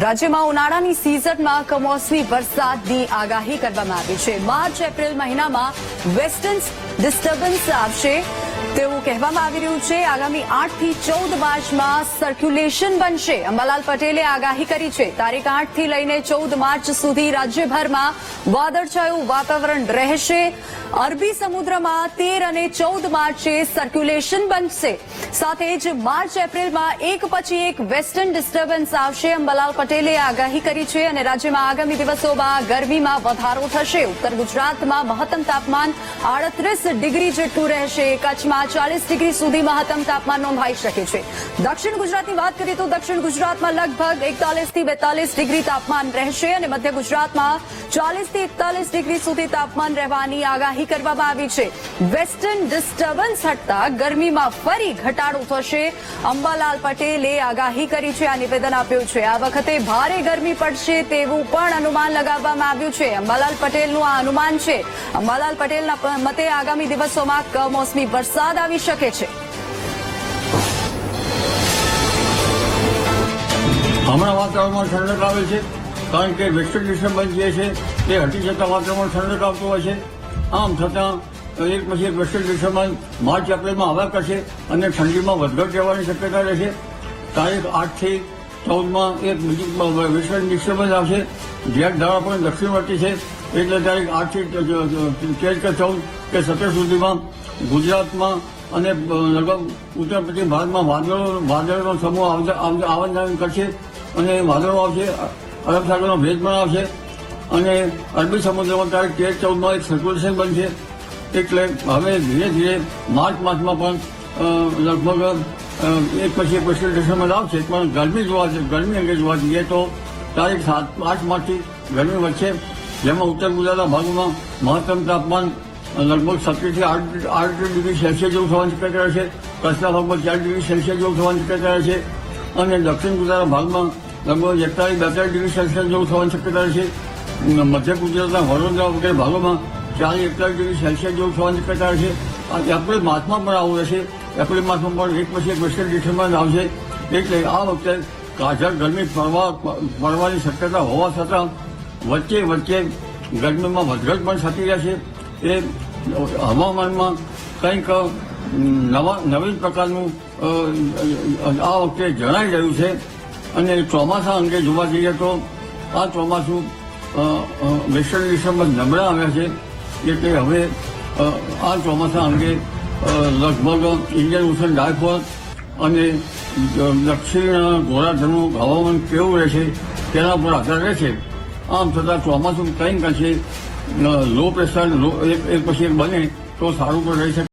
રાજ્યમાં ઉનાળાની સિઝનમાં કમોસમી વરસાદની આગાહી કરવામાં આવી છે। માર્ચ એપ્રિલ મહિનામાં વેસ્ટર્ન ડિસ્ટર્બન્સ આવશે તેવું કહેવામાં આવી રહ્યું છે। આગામી 8 થી 14 માર્ચમાં સર્ક્યુલેશન બનશે। અંબાલાલ પટેલે આગાહી કરી છે। તારીખ 8 થી લઈને 14 માર્ચ સુધી રાજ્યભરમાં વાદળછાયું વાતાવરણ રહેશે। અરબી સમુદ્રમાં 13 અને 14 માર્ચે સર્ક્યુલેશન બનશે। સાથે જ માર્ચ એપ્રિલમાં એક પછી એક વેસ્ટર્ન ડિસ્ટર્બન્સ આવશે। અંબાલાલ પટેલે આગાહી કરી છે અને રાજ્યમાં આગામી દિવસોમાં ગરમીમાં વધારો થશે। ઉત્તર ગુજરાતમાં મહત્તમ તાપમાન 38 ડિગ્રી જેટલું રહેશે। કચ્છમાં 40 ડિગ્રી સુધી મહત્તમ તાપમાન નોંધાઈ શકે છે। દક્ષિણ ગુજરાતની વાત કરીએ તો દક્ષિણ ગુજરાતમાં લગભગ 41 થી 42 ડિગ્રી તાપમાન રહેશે અને મધ્ય ગુજરાતમાં 40 થી 41 ડિગ્રી સુધી તાપમાન રહેવાની આગાહી કરવામાં આવી છે। વેસ્ટર્ન ડિસ્ટર્બન્સ હટતા ગરમીમાં ફરી ઘટાડો થશે। અંબાલાલ પટેલે આગાહી કરી છે, આ નિવેદન આપ્યું છે। આ વખતે ભારે ગરમી પડશે તેવું પણ અનુમાન લગાવવામાં આવ્યું છે। અંબાલાલ પટેલનું આ અનુમાન છે। અંબાલાલ પટેલના મતે આગામી દિવસોમાં કમોસમી વરસાદ આવી શકે છે। હમણાં વાતાવરણમાં ઠંડક આવે છે, કારણ કે વેસ્ટર્ન ડિસ્ટર્બન્સ જે છે તે હટી જતા વાતાવરણમાં ઠંડક આવતું હોય છે। આમ છતાં એક પછી એક વેસ્ટર્ન ડિસ્ટર્બન્સ માર્ચ એપ્રિલમાં આવ્યા કરશે અને ઠંડીમાં વધઘટ રહેવાની શક્યતા રહેશે। તારીખ 8 થી 14માં એક બીજી વેસ્ટર્ન ડિસ્ટર્બન્સ આવશે, જ્યાં ધારા પણ દક્ષિણવર્તી છે, એટલે તારીખ 8 થી 13 કે 14 કે 17 સુધીમાં ગુજરાતમાં અને લગભગ ઉત્તર પશ્ચિમ ભારતમાં વાદળોનો સમૂહ આવન જાવન કરશે અને વાદળો આવશે, અરબ સાગરનો ભેજ પણ આવશે અને અરબી સમુદ્રમાં તારીખ 13-14માં એક સર્ક્યુલેશન બનશે। એટલે હવે ધીરે ધીરે માર્ચ માસમાં પણ લગભગ એક પછી એક વેસ્ટર્ન ડિસ્ટર્બન્સ આવશે, પણ ગરમી અંગે જોવા જઈએ તો તારીખ 7-8 માર્ચથી ગરમી વધશે, જેમાં ઉત્તર ગુજરાતના ભાગોમાં મહત્તમ તાપમાન લગભગ 17 થી 8 ડિગ્રી સેલ્સિયસ જેવું થવાની શક્યતા રહેશે। કચ્છના ભાગમાં 4 ડિગ્રી સેલ્સિયસ જેવું થવાની શક્યતા રહેશે અને દક્ષિણ ગુજરાતના ભાગમાં લગભગ 41-42 ડિગ્રી સેલ્સિયસ જેવું થવાની શક્યતા રહેશે। મધ્ય ગુજરાતના વડોદરા વગેરે ભાગોમાં 40-41 ડિગ્રી સેલ્સિયસ જેવું થવાની શક્યતા રહેશે। એપ્રિલ માસમાં પણ આવું રહેશે। એપ્રિલ માસમાં પણ એક પછી એક વેસ્ટર્ન ડિસ્ટર્બન્સ આવશે, એટલે આ વખતે કાજળ ગરમી પડવાની શક્યતા હોવા છતાં વચ્ચે ગરમીમાં વધઘટ પણ થતી રહેશે। એ હવામાનમાં કંઈક નવીન પ્રકારનું આ વખતે જણાઈ રહ્યું છે અને ચોમાસા અંગે જોવા જઈએ તો આ ચોમાસું વેસ્ટર્ન ડિસ્ટર્બન્સ નબળા આવ્યા છે, એટલે હવે આ ચોમાસા અંગે લગભગ ઇન્ડિયન ઓશન ડાયપોલ અને દક્ષિણ ગોળાર્ધનું હવામાન કેવું રહેશે તેના પર આધાર રહેશે। આમ છતાં ચોમાસું કંઈક અંશે લો પ્રેશર એક પછી એક બને તો સારું પણ રહી શકે।